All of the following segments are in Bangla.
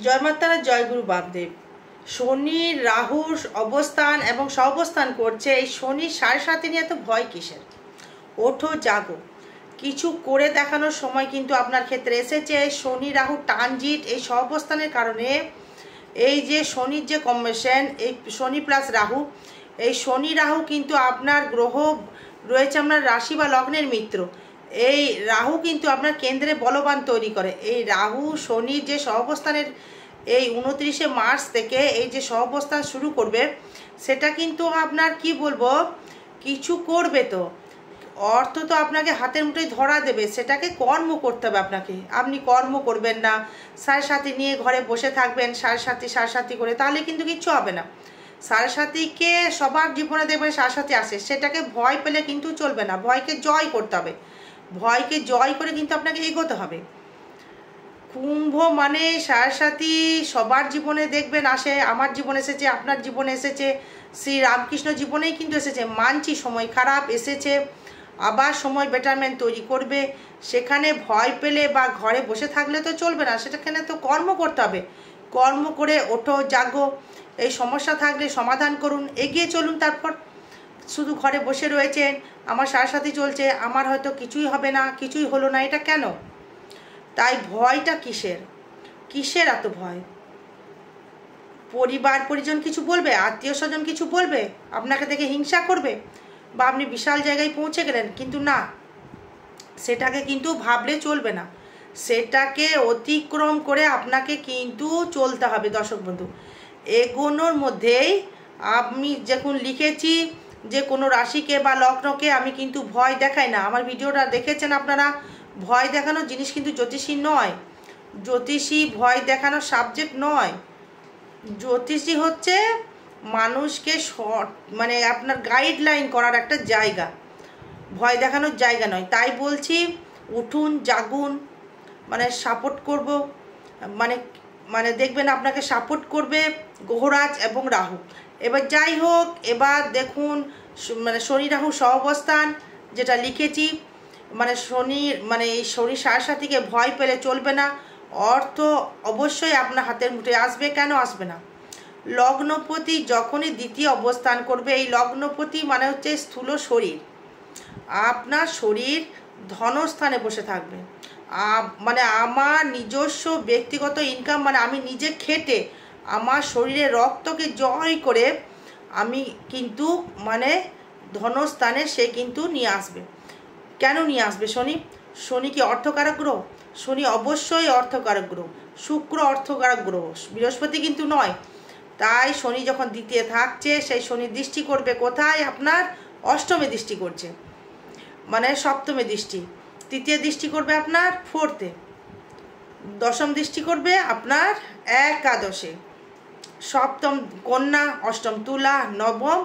জয় মাতারা, জয় গুরু বামদেব। শনি রাহুর অবস্থান এবং সহাবস্থান করছে। এই শনি 7.5 নিয়ে এত ভয় কিসের? ওঠো, জাগো, কিছু করে দেখানোর সময় কিন্তু আপনার ক্ষেত্রে এসেছে। শনি রাহু ট্রানজিট, এই সহাবস্থানের কারণে এই যে শনির যে কম্বিনেশন, এই শনি প্লাস রাহু, এই শনি রাহু কিন্তু আপনার গ্রহ রয়েছে আপনার রাশি বা লগ্নের মিত্র। এই রাহু কিন্তু আপনার কেন্দ্রে বলবান তৈরি করে। এই রাহু শনির যে সহাবস্থানের এই 29শে মার্চ থেকে এই যে সহাবস্থান শুরু করবে, সেটা কিন্তু আপনার কি বলবো, কিছু করবে তো, অর্থ তো আপনাকে হাতের মুঠোয় ধরা দেবে, সেটাকে কর্ম করতে হবে আপনাকে। আপনি কর্ম করবেন না, সাড়ে নিয়ে ঘরে বসে থাকবেন সাড়ে করে, তাহলে কিন্তু কিচ্ছু হবে না। সাড়ে সবার জীবনে দেখবেন সাড়ে আসে, সেটাকে ভয় পেলে কিন্তু চলবে না, ভয়কে জয় করতে হবে। ভয়কে জয় করে কিন্তু আপনাকে এগোতে হবে। কুম্ভ মানে সাড়ে সবার জীবনে দেখবেন আসে, আমার জীবনে এসেছে, আপনার জীবনে এসেছে, শ্রী রামকৃষ্ণ জীবনেই কিন্তু এসেছে। মানছি সময় খারাপ এসেছে, আবার সময় বেটারমেন্ট তৈরি করবে। সেখানে ভয় পেলে বা ঘরে বসে থাকলে তো চলবে না, সেটাখানে তো কর্ম করতে হবে। কর্ম করে ওঠো, জাগো, এই সমস্যা থাকলে সমাধান করুন, এগিয়ে চলুন। তারপর শুধু ঘরে বসে রয়েছেন, আমার সাড়ে চলছে, আমার হয়তো কিছুই হবে না, কিছুই হলো না, এটা কেন? তাই ভয়টা কিসের? কিসের এত ভয়? পরিবার পরিজন কিছু বলবে, আত্মীয় স্বজন কিছু বলবে, আপনাকে দেখে হিংসা করবে, বা আপনি বিশাল জায়গায় পৌঁছে গেলেন, কিন্তু না, সেটাকে কিন্তু ভাবলে চলবে না। সেটাকে অতিক্রম করে আপনাকে কিন্তু চলতে হবে। দর্শক বন্ধু, এগোনোর মধ্যেই আমি যখন লিখেছি যে কোনো রাশিকে বা লগ্নকে আমি কিন্তু ভয় দেখাই না। আমার ভিডিওটা দেখেছেন আপনারা, ভয় দেখানোর জিনিস কিন্তু জ্যোতিষী নয়। জ্যোতিষী ভয় দেখানোর সাবজেক্ট নয়। জ্যোতিষী হচ্ছে মানুষকে মানে আপনার গাইডলাইন করার একটা জায়গা, ভয় দেখানোর জায়গা নয়। তাই বলছি, উঠুন, জাগুন, মানে সাপোর্ট করব, মানে মানে দেখবেন আপনাকে সাপোর্ট করবে গ্রহরাজ এবং রাহু। এবার যাই হোক, এবার দেখুন মানে শনি রাহু সহাবস্থান যেটা লিখেছি, মানে শনির মানে এই শনি সাড়ে ভয় পেলে চলবে না। অর্থ অবশ্যই আপনার হাতের মুঠোয় আসবে, কেন আসবে না? লগ্নপতি যখনই দ্বিতীয় অবস্থান করবে, এই লগ্নপতি মানে হচ্ছে স্থূল শরীর, আপনার শরীর ধনস্থানে বসে থাকবে। মানে আমার নিজস্ব ব্যক্তিগত ইনকাম, মানে আমি নিজে খেটে আমার শরীরের রক্তকে জয় করে আমি কিন্তু মানে ধনস্থানে সে কিন্তু নিয়ে আসবে। কেন নিয়ে আসবে? শনি কি অর্থকারক গ্রহ? শনি অবশ্যই অর্থকারক গ্রহ। শুক্র অর্থকারক গ্রহ, বৃহস্পতি কিন্তু নয়। তাই শনি যখন দ্বিতীয় থাকছে, সেই শনি দৃষ্টি করবে কোথায়? আপনার অষ্টমে দৃষ্টি করছে, মানে সপ্তমে দৃষ্টি। তৃতীয় দৃষ্টি করবে আপনার ফোর্থে, দশম দৃষ্টি করবে আপনার একাদশে, সপ্তম কন্যা, অষ্টম তুলা, নবম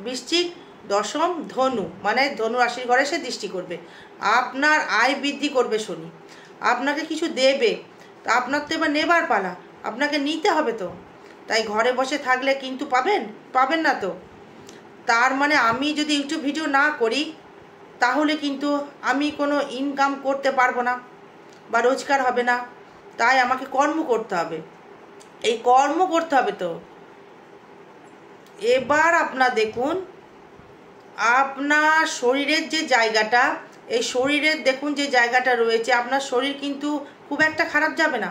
বৃশ্চিক, দশম ধনু, মানে ধনু রাশির ঘরে সে দৃষ্টি করবে। আপনার আয় বৃদ্ধি করবে শনি, আপনাকে কিছু দেবে, তা আপনার তো এবার নেবার পালা, আপনাকে নিতে হবে তো। তাই ঘরে বসে থাকলে কিন্তু পাবেন না তো। তার মানে আমি যদি ইউটিউব ভিডিও না করি, তাহলে কিন্তু আমি কোনো ইনকাম করতে পারবো না বা রোজগার হবে না। তাই আমাকে কর্ম করতে হবে, এই কর্ম করতে হবে তো। এবার আপনার দেখুন, আপনার শরীরের যে জায়গাটা, এই শরীরের দেখুন যে জায়গাটা রয়েছে, আপনার শরীর কিন্তু খুব একটা খারাপ যাবে না,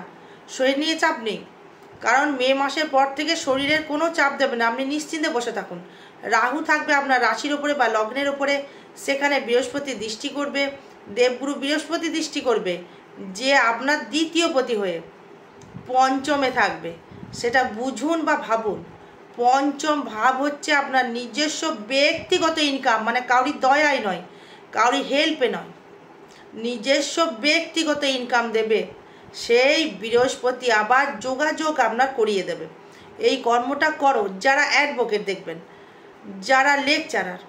শরীর নিয়ে চাপ নেই। কারণ মে মাসের পর থেকে শরীরের কোনো চাপ দেবে না, আপনি নিশ্চিন্তে বসে থাকুন। রাহু থাকবে আপনার রাশির ওপরে বা লগ্নের ওপরে, সেখানে বৃহস্পতি দৃষ্টি করবে, দেবগুরু বৃহস্পতি দৃষ্টি করবে, যে আপনার দ্বিতীয় পতি হয়ে পঞ্চমে থাকবে। সেটা বুঝুন বা ভাবুন। পঞ্চম ভাব হচ্ছে আপনার নিজস্ব ব্যক্তিগত ইনকাম, মানে কাউরি দয়ায় নয়, কাউরি হেল্পে নয়, নিজস্ব ব্যক্তিগত ইনকাম দেবে। সেই বৃহস্পতি আবার যোগাযোগ আপনার করিয়ে দেবে। এই কর্মটা করো। যারা অ্যাডভোকেট দেখবেন, যারা লেকচারার,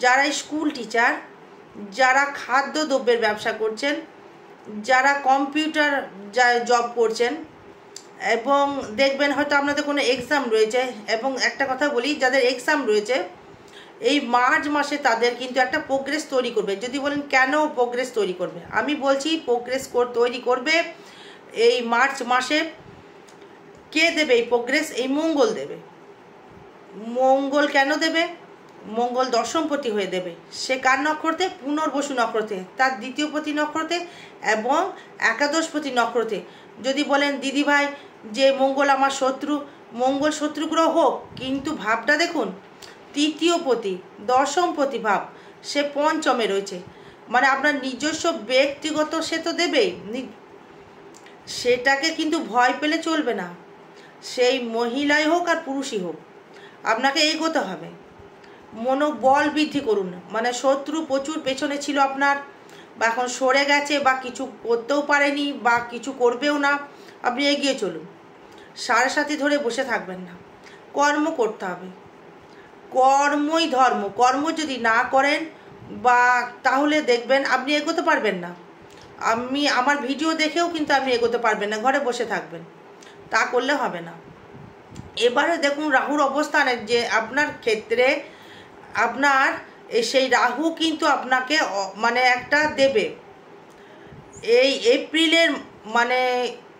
যারা স্কুল টিচার, যারা খাদ্যদ্রব্যের ব্যবসা করছেন, যারা কম্পিউটার জব করছেন, এবং দেখবেন হয়তো আপনাদের কোনো এক্সাম রয়েছে, এবং একটা কথা বলি, যাদের এক্সাম রয়েছে এই মার্চ মাসে, তাদের কিন্তু একটা প্রোগ্রেস তৈরি করবে। যদি বলেন কেন প্রোগ্রেস তৈরি করবে, আমি বলছি প্রোগ্রেস তৈরি করবে এই মার্চ মাসে। কে দেবে এই প্রোগ্রেস? এই মঙ্গল দেবে। মঙ্গল কেন দেবে? মঙ্গল দশমপতি হয়ে দেবে। সে কার নক্ষত্রে? পুনর্বসু নক্ষত্রে, তার দ্বিতীয়পতি নক্ষত্রে এবং একাদশপতি নক্ষত্রে। যদি বলেন দিদি ভাই যে মঙ্গল আমার শত্রু, মঙ্গল শত্রু গ্রহ হোক, কিন্তু ভাবটা দেখুন, তৃতীয়পতি দশমপতি ভাব, সে পঞ্চমে রয়েছে। মানে আপনার নিজস্ব ব্যক্তিগত সে তো দেবেই, সেটাকে কিন্তু ভয় পেলে চলবে না। সেই মহিলাই হোক আর পুরুষই হোক, আপনাকে এগোতে হবে। মনোবল বৃদ্ধি করুন। মানে শত্রু প্রচুর পেছনে ছিল আপনার, বা এখন সরে গেছে, বা কিছু করতেও পারেনি, বা কিছু করবেও না, আপনি এগিয়ে চলুন। সাড়ে সাথী ধরে বসে থাকবেন না, কর্ম করতে হবে। কর্মই ধর্ম। কর্ম যদি না করেন বা তাহলে দেখবেন আপনি এগোতে পারবেন না। আমার ভিডিও দেখেও কিন্তু আপনি এগোতে পারবেন না, ঘরে বসে থাকবেন, তা করলে হবে না। এবারে দেখুন রাহুর অবস্থানে যে আপনার ক্ষেত্রে আপনার সেই রাহু কিন্তু আপনাকে মানে একটা দেবে এই এপ্রিলের মানে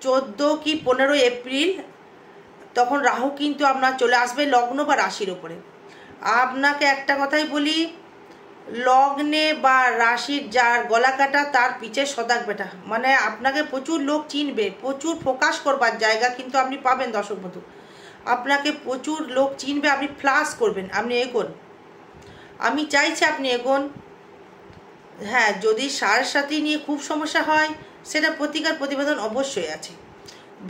14 কি 15 এপ্রিল, তখন রাহু কিন্তু আপনার চলে আসবে লগ্ন বা রাশির ওপরে। আপনাকে একটা কথাই বলি, লগ্নে বা রাশির যার গলা কাটা তার পিছে সদাক বেটা। মানে আপনাকে প্রচুর লোক চিনবে, প্রচুর ফোকাস করবার জায়গা কিন্তু আপনি পাবেন। দর্শক বন্ধু, আপনাকে প্রচুর লোক চিনবে, আপনি ফ্লাশ করবেন, আপনি এগোন। আমি চাইছি আপনি এগোন। হ্যাঁ, যদি সাড়ে সাথী নিয়ে খুব সমস্যা হয়, সেটা প্রতিকার প্রতিবেদন অবশ্যই আছে।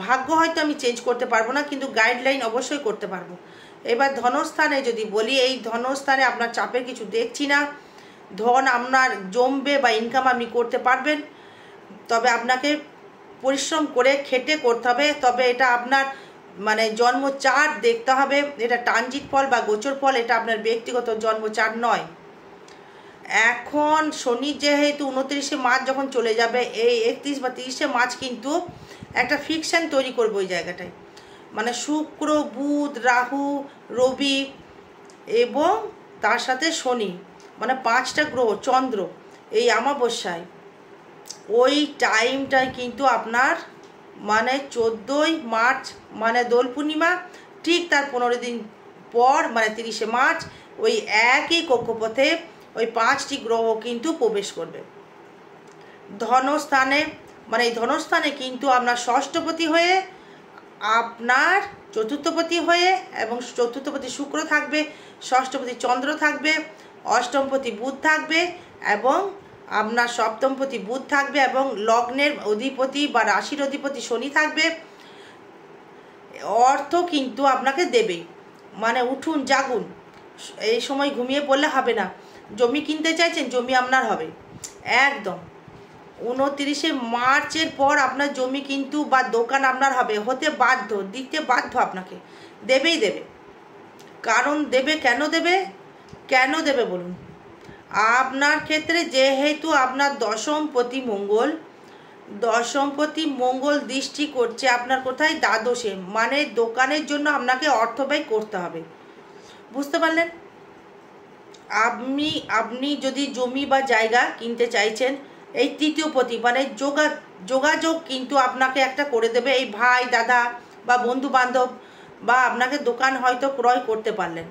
ভাগ্য হয়তো আমি চেঞ্জ করতে পারবো না, কিন্তু গাইডলাইন অবশ্যই করতে পারবো। এবার ধনস্থানে যদি বলি, এই ধনস্থানে আপনার চাপের কিছু দেখছি না। ধন আপনার জমবে বা ইনকাম আপনি করতে পারবেন, তবে আপনাকে পরিশ্রম করে খেটে করতে হবে। তবে এটা আপনার মানে জন্ম চার্ট দেখতে হবে, এটা ট্রানজিট ফল বা গোচর ফল, এটা আপনার ব্যক্তিগত জন্ম চার্ট নয়। এখন শনি যেহেতু 29শে মার্চ যখন চলে যাবে, এই 31 বা 30শে মার্চ কিন্তু একটা ফিকশন তৈরি করবে ওই জায়গাটায়। মানে শুক্র, বুধ, রাহু, রবি এবং তার সাথে শনি, মানে 5টা গ্রহ, চন্দ্র, এই অমাবস্যায় ওই টাইমটায় কিন্তু আপনার মানে 14ই মার্চ মানে দোল পূর্ণিমা, ঠিক তার 15 দিন পর মানে 30শে মার্চ ওই একই কক্ষপথে ওই 5টি গ্রহ কিন্তু প্রবেশ করবে ধনস্থানে। মানে এই ধনস্থানে কিন্তু আপনার ষষ্ঠপতি হয়ে, আপনার চতুর্থপতি হয়ে, এবং চতুর্থপতি শুক্র থাকবে, ষষ্ঠপতি চন্দ্র থাকবে, অষ্টমপতি বুধ থাকবে, এবং আপনার সপ্তমপতি বুধ থাকবে, এবং লগ্নের অধিপতি বা রাশির অধিপতি শনি থাকবে। অর্থ কিন্তু আপনাকে দেবে। মানে উঠুন, জাগুন, এই সময় ঘুমিয়ে পড়লে হবে না। জমি কিনতে চাইছেন, জমি আপনার হবে একদম। 29শে মার্চের পর আপনার জমি কিন্তু বা দোকান আপনার হবে, হতে বাধ্য, দিতে বাধ্য, আপনাকে দেবেই দেবে। কারণ দেবে, কেন দেবে, কেন দেবে বলুন? আপনার ক্ষেত্রে যেহেতু আপনার দশমপতি মঙ্গল দৃষ্টি করছে আপনার কোথায়? দ্বাদশে। মানে দোকানের জন্য আপনাকে অর্থ ব্যয় করতে হবে, বুঝতে পারলেন? আপনি যদি জমি বা জায়গা কিনতে চাইছেন, এই তৃতীয়পতি মানে যোগাযোগ কিন্তু আপনাকে একটা করে দেবে। এই ভাই দাদা বা বন্ধু বান্ধব, বা আপনাকে দোকান হয়তো ক্রয় করতে পারলেন,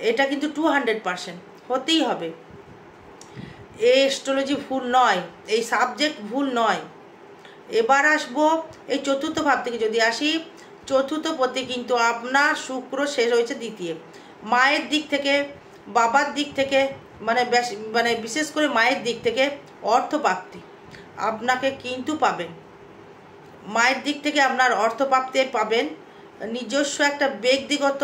এটা কিন্তু 200% হতেই হবে। এই অ্যাস্ট্রোলজি ভুল নয়, এই সাবজেক্ট ভুল নয়। এবার আসবো এই চতুর্থ ভাব থেকে। যদি আসি, চতুর্থপতি কিন্তু আপনার শুক্র, সে রয়েছে দ্বিতীয়। মায়ের দিক থেকে, বাবার দিক থেকে, মানে বিশেষ করে মায়ের দিক থেকে অর্থপ্রাপ্তি আপনাকে কিন্তু পাবেন। মায়ের দিক থেকে আপনার অর্থপ্রাপ্তি পাবেন। নিজস্ব একটা ব্যক্তিগত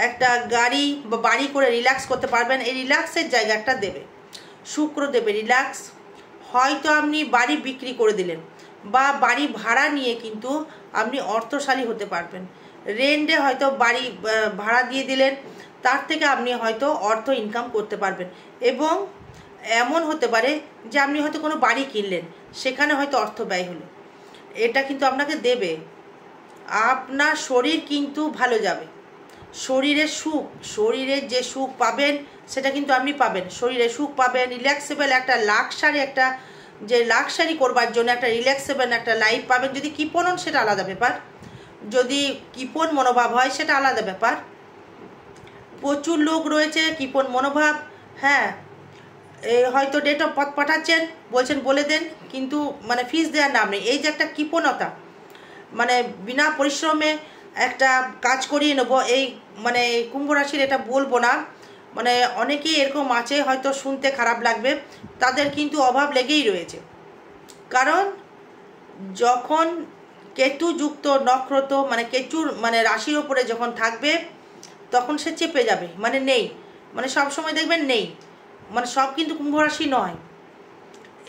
একটা গাড়ি বা বাড়ি করে রিল্যাক্স করতে পারবেন। এই রিল্যাক্সের জায়গাটা দেবে শুক্র, দেবে রিল্যাক্স। হয়তো আপনি বাড়ি বিক্রি করে দিলেন বা বাড়ি ভাড়া নিয়ে কিন্তু আপনি অর্থশালী হতে পারবেন। রেন্টে হয়তো বাড়ি ভাড়া দিয়ে দিলেন, তার থেকে আপনি হয়তো অর্থ ইনকাম করতে পারবেন। এবং এমন হতে পারে যে আপনি হয়তো কোনো বাড়ি কিনলেন, সেখানে হয়তো অর্থ ব্যয় হলো, এটা কিন্তু আপনাকে দেবে। আপনার শরীর কিন্তু ভালো যাবে, শরীরের সুখ, শরীরের যে সুখ পাবেন সেটা কিন্তু আপনি পাবেন। শরীরে সুখ পাবেন, রিল্যাক্সেবল একটা লাক্সারি করবার জন্য একটা রিল্যাক্সেবল একটা লাইফ পাবেন। যদি কৃপণন, সেটা আলাদা ব্যাপার। যদি কৃপণ মনোভাব হয় সেটা আলাদা ব্যাপার। প্রচুর লোক রয়েছে কৃপণ মনোভাব, হ্যাঁ, হয়তো ডেট অফ বার্থ পাঠাচ্ছেন, বলছেন বলে দেন, কিন্তু মানে ফিস দেওয়ার নাম নেই। এই যে একটা কৃপণতা, মানে বিনা পরিশ্রমে একটা কাজ করিয়ে নেবো, এই মানে কুম্ভ রাশির, এটা বলবো না, মানে অনেকেই এরকম আছে, হয়তো শুনতে খারাপ লাগবে, তাদের কিন্তু অভাব লেগেই রয়েছে। কারণ যখন কেতুযুক্ত নক্ষত্র, মানে কেতুর মানে রাশির ওপরে যখন থাকবে তখন সে চেপে যাবে, মানে নেই, মানে সব সময় দেখবেন নেই, মানে সব কিন্তু কুম্ভ রাশি নয়।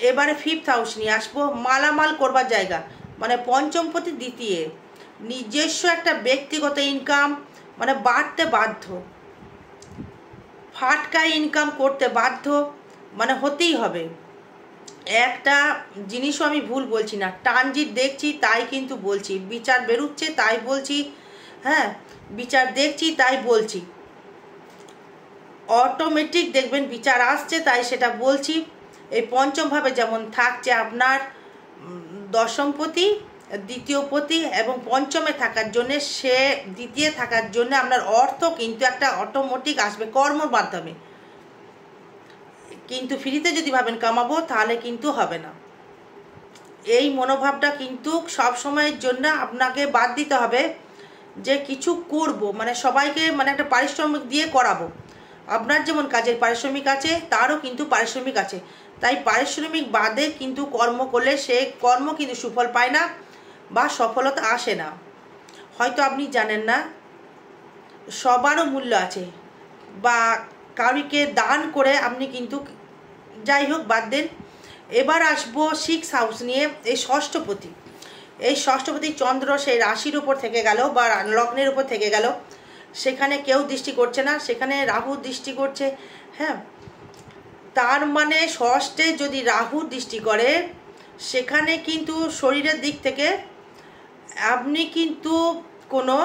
এবারে 5th হাউস নিয়ে আসবো, মালামাল করবার জায়গা, মানে পঞ্চমপতি দ্বিতীয়, নিজস্ব একটা ব্যক্তিগত ইনকাম মানে বাড়তে বাধ্য, ফাটকা ইনকাম করতে বাধ্য, মানে হতেই হবে। একটা জিনিসও আমি ভুল বলছি না, ট্রানজিট দেখছি তাই কিন্তু বলছি, বিচার বেরুচ্ছে তাই বলছি, হ্যাঁ, বিচার দেখছি তাই বলছি, অটোমেটিক দেখবেন বিচার আসছে তাই সেটা বলছি। এই পঞ্চমভাবে যেমন থাকছে আপনার দশমপতি, দ্বিতীয়পতি এবং পঞ্চমে থাকার জন্যে, সে দ্বিতীয় থাকার জন্য আপনার অর্থ কিন্তু একটা অটোমেটিক আসবে কর্মর মাধ্যমে। কিন্তু ফ্রিতে যদি ভাবেন কামাবো তাহলে কিন্তু হবে না। এই মনোভাবটা কিন্তু সব সময়ের জন্য আপনাকে বাদ দিতে হবে, যে কিছু করব, মানে সবাইকে মানে একটা পারিশ্রমিক দিয়ে করাবো। আপনার যেমন কাজের পারিশ্রমিক আছে, তারও কিন্তু পারিশ্রমিক আছে, তাই পারিশ্রমিক বাদে কিন্তু কর্ম করলে সে কর্ম কিন্তু সুফল পায় না বা সফলতা আসে না। হয়তো আপনি জানেন না, সবারও মূল্য আছে, বা কাউকে দান করে আপনি কিন্তু, যাই হোক বাদ দেন। এবার আসবো 6th হাউস নিয়ে, এই ষষ্ঠপতি, এই ষষ্ঠপতি চন্দ্র সেই রাশির উপর থেকে গেল বা লগ্নের উপর থেকে গেল, সেখানে কেউ দৃষ্টি করছে না, সেখানে রাহু দৃষ্টি করছে, হ্যাঁ, তার মানে ষষ্ঠে যদি রাহু দৃষ্টি করে, সেখানে কিন্তু শরীরের দিক থেকে আপনি কিন্তু কোনো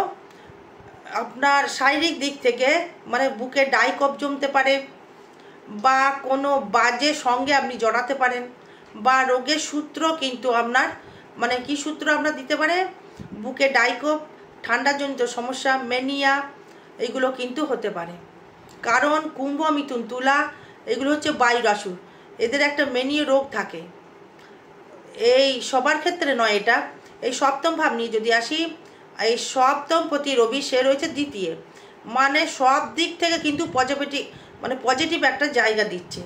আপনার শারীরিক দিক থেকে মানে বুকে ডাইকপ জমতে পারে, বা কোনো বাজে সঙ্গে আপনি জড়াতে পারেন, বা রোগের সূত্র কিন্তু আপনার মানে কি সূত্র আপনার দিতে পারে, বুকে ডাইকপ, ঠান্ডাজনিত সমস্যা, ম্যানিয়া, এগুলো কিন্তু হতে পারে। কারণ কুম্ভ, মিথুন, তুলা এগুলো হচ্ছে বায়ু রাশি, এদের একটা ম্যানিয়া রোগ থাকে। এই সবার ক্ষেত্রে নয় এটা। এই সপ্তম ভাব নিয়ে যদি আসি, এই সপ্তম প্রতি রবি, সে রয়েছে দ্বিতীয়, মানে সব দিক থেকে কিন্তু পজিটিভ একটা জায়গা দিচ্ছে,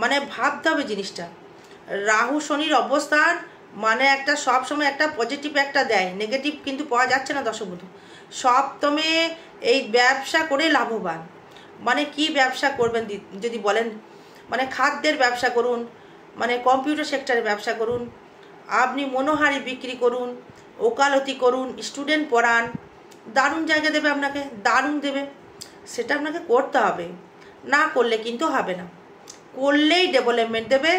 মানে ভাবতে হবে জিনিসটা। রাহু শনির অবস্থান মানে একটা সব সময় একটা পজিটিভ একটা দেয়, নেগেটিভ কিন্তু পাওয়া যাচ্ছে না দর্শক বন্ধু। সপ্তমে এই ব্যবসা করে লাভবান, মানে কি ব্যবসা করবেন যদি বলেন, মানে খাদ্যের ব্যবসা করুন, মানে কম্পিউটার সেক্টরে ব্যবসা করুন, আপনি মনোহারি বিক্রি করুন, ওকালতি করুন, স্টুডেন্ট পড়ান, দারুণ জায়গা দেবে আপনাকে, দারুণ দেবে, সেটা আপনাকে করতে হবে, না করলে কিন্তু হবে না। করলেই ডেভেলপমেন্ট দেবে,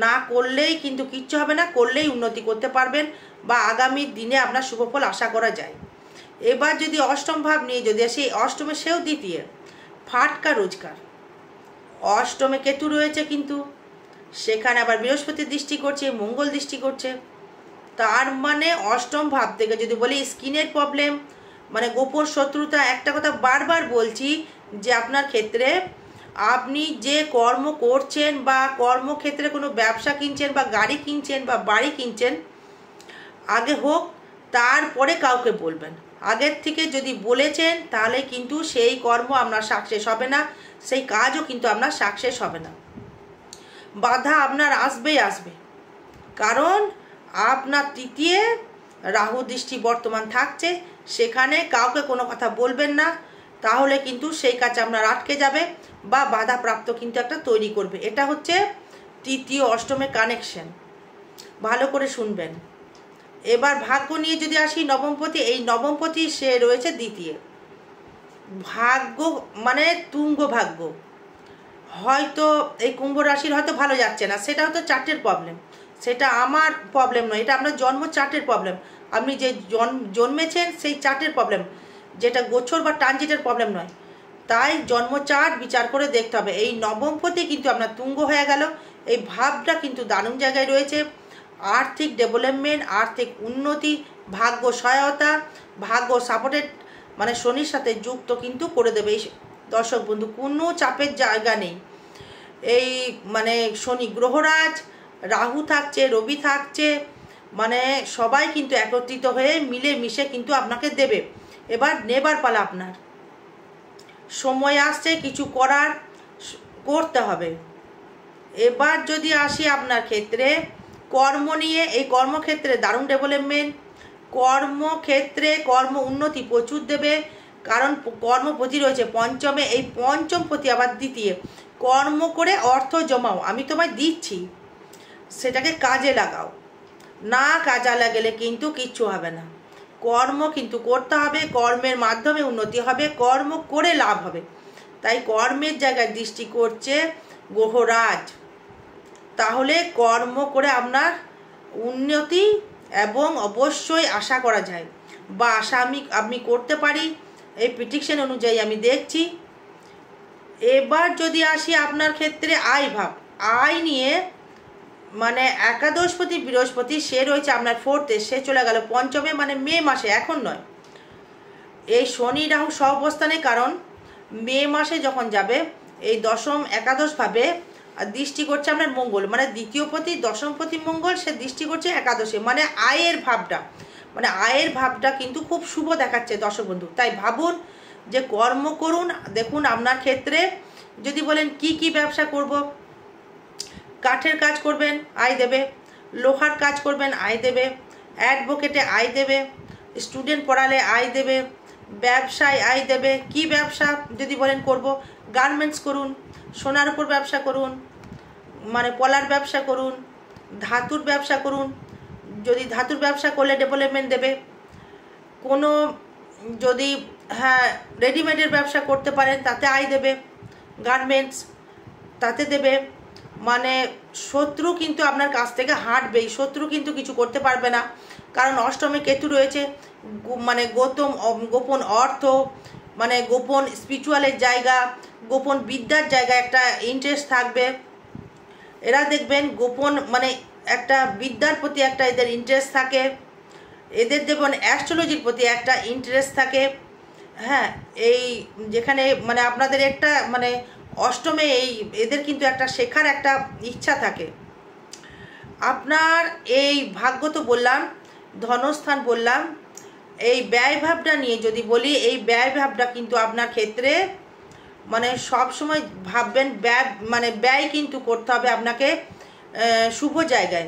না করলেই কিন্তু কিচ্ছু হবে না, করলেই উন্নতি করতে পারবেন বা আগামী দিনে আপনার শুভফল আশা করা যায়। এবার যদি অষ্টম ভাব নিয়ে যদি আসি, অষ্টমে সেও দ্বিতীয়, ফাটকা রোজগার, অষ্টমে কেতু রয়েছে কিন্তু সেখানে আবার বৃহস্পতি দৃষ্টি করছে, মঙ্গল দৃষ্টি করছে, তার মানে অষ্টম ভাব থেকে যদি বলি স্কিনের প্রবলেম, মানে গোপন শত্রুতা। একটা কথা বারবার বলছি, যে আপনার ক্ষেত্রে আপনি যে কর্ম করছেন বা কর্মক্ষেত্রে কোনো ব্যবসা কিনছেন বা গাড়ি কিনছেন বা বাড়ি কিনছেন, আগে হোক, তারপরে কাউকে বলবেন। আগের থেকে যদি বলেছেন তাহলে কিন্তু সেই কর্ম আপনার সাকসেস হবে না, সেই কাজও কিন্তু আপনার সাকসেস হবে না, বাধা আপনার আসবেই আসবে। কারণ আপনার তৃতীয় রাহু দৃষ্টি বর্তমান থাকছে, সেখানে কাউকে কোনো কথা বলবেন না, তাহলে কিন্তু সেই কাজ আপনার আটকে যাবে বা বাধাপ্রাপ্ত কিন্তু একটা তৈরি করবে। এটা হচ্ছে তৃতীয় অষ্টমে কানেকশন, ভালো করে শুনবেন। এবার ভাগ্য নিয়ে যদি আসি, নবমপতি, এই নবমপতি সে রয়েছে দ্বিতীয়, ভাগ্য মানে তুঙ্গ ভাগ্য। হয়তো এই কুম্ভ রাশির হয়তো ভালো যাচ্ছে না, সেটা হয়তো চার্টের প্রবলেম, সেটা আমার প্রবলেম নয়, এটা আপনার জন্ম চার্টের প্রবলেম, আপনি যে জন্মেছেন সেই চার্টের প্রবলেম, যেটা গোচর বা ট্রানজিটের প্রবলেম নয়। তাই জন্ম চার্ট বিচার করে দেখতে হবে। এই নবমপতি কিন্তু আপনার তুঙ্গ হয়ে গেল, এই ভাবটা কিন্তু দারুণ জায়গায় রয়েছে, আর্থিক ডেভেলপমেন্ট, আর্থিক উন্নতি ভাগ্য সহায়তা, ভাগ্য সাপোর্টেড মানে শনির সাথে যুক্ত কিন্তু করে দেবে। এই দর্শক বন্ধু কোনো চাপের জায়গা নেই। এই মানে শনি গ্রহরাজ, রাহু থাকছে, রবি থাকছে, মানে সবাই কিন্তু একত্রিত হয়ে মিলে মিশে কিন্তু আপনাকে দেবে। এবার নেবার পালা আপনার, সময় আসছে কিছু করতে হবে। এবার যদি আসি আপনার ক্ষেত্রে কর্ম নিয়ে, এই কর্মক্ষেত্রে দারুণ ডেভেলপমেন্ট, কর্মক্ষেত্রে কর্ম উন্নতি প্রচুর দেবে, কারণ কর্মপতি রয়েছে পঞ্চমে, এই পঞ্চম পতি আবার দ্বিতীয়। কর্ম করে অর্থ জমাও, আমি তোমায় দিচ্ছি, সেটাকে কাজে লাগাও, না কাজে লাগালে কিন্তু কিচ্ছু হবে না। কর্ম কিন্তু করতে হবে, কর্মের মাধ্যমে উন্নতি হবে, কর্ম করে লাভ হবে। তাই কর্মের জায়গায় দৃষ্টি করছে গ্রহরাজ, তাহলে কর্ম করে আপনার উন্নতি এবং অবশ্যই আশা করা যায়, বা আশা আমি করতে পারি, এই প্রেডিকশন অনুযায়ী আমি দেখছি। এবার যদি আসি আপনার ক্ষেত্রে আয় ভাব, আয় নিয়ে মানে একাদশপতি বৃহস্পতি সে রয়েছে আপনার ফোর্থে, সে চলে গেল পঞ্চমে, মানে মে মাসে, এখন নয়। এই শনি রাহু সহাবস্থানে, কারণ মে মাসে যখন যাবে এই দশম একাদশভাবে দৃষ্টি করছে আপনার মঙ্গল, মানে দ্বিতীয় পতি দশমপতি মঙ্গল, সে দৃষ্টি করছে একাদশে, মানে আয়ের ভাবটা, মানে আয়ের ভাবটা কিন্তু খুব শুভ দেখাচ্ছে দর্শক বন্ধু। তাই ভাবুন যে কর্ম করুন। দেখুন আপনার ক্ষেত্রে যদি বলেন কি কি ব্যবসা করব, কাঠের কাজ করবেন আয় দেবে, লোহার কাজ করবেন আয় দেবে, অ্যাডভোকেটে আয় দেবে, স্টুডেন্ট পড়ালে আয় দেবে, ব্যবসায় আয় দেবে। কি ব্যবসা যদি বলেন করব, গার্মেন্টস করুন, সোনার উপর ব্যবসা করুন, মানে পলার ব্যবসা করুন, ধাতুর ব্যবসা করুন, যদি ধাতুর ব্যবসা করলে ডেভেলপমেন্ট দেবে। কোনো যদি রেডিমেডের ব্যবসা করতে পারেন তাতে আয় দেবে, গার্মেন্টস তাতে দেবে। মানে শত্রু কিন্তু আপনার কাছ থেকে হাঁটবেই, শত্রু কিন্তু কিছু করতে পারবে না, কারণ অষ্টমে কেতু রয়েছে, মানে গোপন অর্থ, মানে গোপন স্পিরিচুয়ালের জায়গা, গোপন বিদ্যার জায়গা একটা ইন্টারেস্ট থাকবে। এরা দেখবেন গোপন মানে একটা বিদ্যার প্রতি একটা এদের ইন্টারেস্ট থাকে, এদের দেখবেন অ্যাস্ট্রোলজির প্রতি একটা ইন্টারেস্ট থাকে। এই যেখানে মানে আপনাদের একটা মানে অষ্টমে এই এদের কিন্তু একটা শেখার একটা ইচ্ছা থাকে। আপনার এই ভাগ্য তো বললাম, ধনস্থান বললাম, এই ব্যয় ভাবটা নিয়ে যদি বলি, এই ব্যয় ভাবটা কিন্তু আপনার ক্ষেত্রে মানে সব সময় ভাববেন ব্যয় কিন্তু করতে হবে আপনাকে শুভ জায়গায়।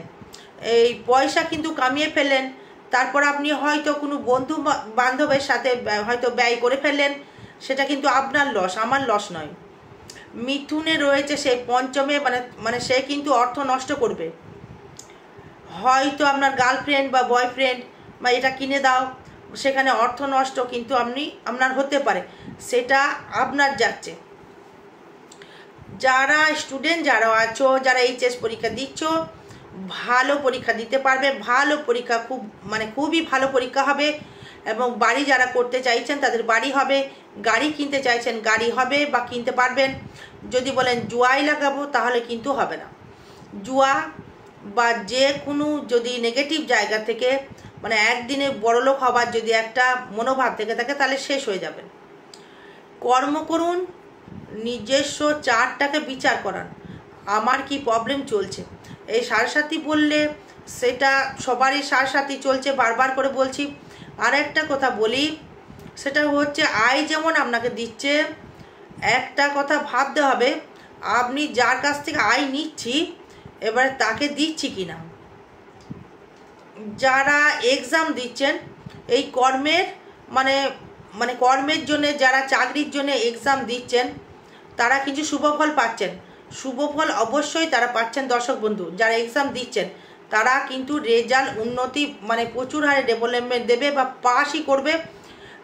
এই পয়সা কিন্তু কামিয়ে ফেললেন, তারপর আপনি হয়তো কোনো বন্ধু বান্ধবের সাথে হয়তো ব্যয় করে ফেললেন, সেটা কিন্তু আপনার লস, আমার লস নয়। মিথুনে রয়েছে সেই পঞ্চমে, মানে সে কিন্তু অর্থ নষ্ট করবে, হয়তো আপনার গার্লফ্রেন্ড বা বয়ফ্রেন্ড বা এটা কিনে দাও, সেখানে অর্থ নষ্ট কিন্তু আপনার হতে পারে, সেটা আপনার যাচ্ছে। যারা স্টুডেন্ট যারা আছো, যারা এইচএস পরীক্ষা দিচ্ছ, ভালো পরীক্ষা দিতে পারবে, ভালো পরীক্ষা খুবই ভালো পরীক্ষা হবে। এবং বাড়ি যারা করতে চাইছেন তাদের বাড়ি হবে, গাড়ি কিনতে চাইছেন গাড়ি হবে বা কিনতে পারবেন। যদি বলেন জুয়াই লাগাবো তাহলে কিন্তু হবে না। জুয়া বা যে কোনো যদি নেগেটিভ জায়গা থেকে মানে একদিনে বড়লোক হবার যদি একটা মনোভাব থেকে থাকে তাহলে শেষ হয়ে যাবেন। কর্ম করুন, নিজস্ব চার্টটাকে বিচার করান, আমার কি প্রবলেম চলছে। এই সাড়ে বললে সেটা সবারই সাড়ে চলছে, বারবার করে বলছি। আর একটা কথা বলি, সেটা হচ্ছে আয় যেমন আপনাকে দিচ্ছে, একটা কথা ভাবতে হবে আপনি যার কাছ থেকে আয় নিচ্ছি এবারে তাকে দিচ্ছি কি না। যারা এক্সাম দিচ্ছেন এই কর্মের মানে কর্মের জন্য, যারা চাকরির জন্য এক্সাম দিচ্ছেন তারা কিছু শুভফল পাচ্ছেন, শুভফল অবশ্যই তারা পাচ্ছেন দর্শক বন্ধু। যারা এক্সাম দিচ্ছেন তারা কিন্তু রেজাল্ট উন্নতি মানে প্রচুর হারে ডেভেলপমেন্ট দেবে বা পাসই করবে,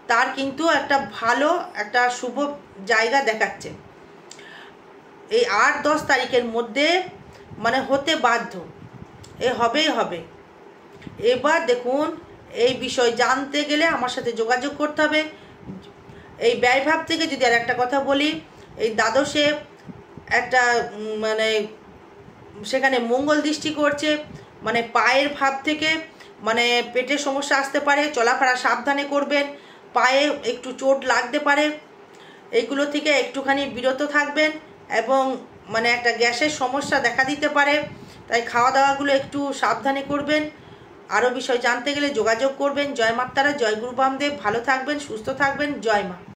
তার কিন্তু একটা ভালো একটা শুভ জায়গা দেখাচ্ছে। এই 8-10 তারিখের মধ্যে মানে হতে বাধ্য, হবেই হবে। এবার দেখুন এই বিষয় জানতে গেলে আমার সাথে যোগাযোগ করতে হবে। এই ব্যয়ভাব থেকে যদি আর একটা কথা বলি, এই দ্বাদশে একটা মানে সেখানে মঙ্গল দৃষ্টি করছে, মানে পায়ের ভাব থেকে মানে পেটের সমস্যা আসতে পারে, চলাফেরা সাবধানে করবেন, পায়ে একটু চোট লাগতে পারে, এইগুলো থেকে একটুখানি বিরত থাকবেন। এবং মানে একটা গ্যাসের সমস্যা দেখা দিতে পারে, তাই খাওয়া দাওয়াগুলো একটু সাবধানে করবেন। আরও বিষয় জানতে গেলে যোগাযোগ করবেন। জয় মাতারা, জয় গুরু বামদেব। ভালো থাকবেন, সুস্থ থাকবেন। জয় মা।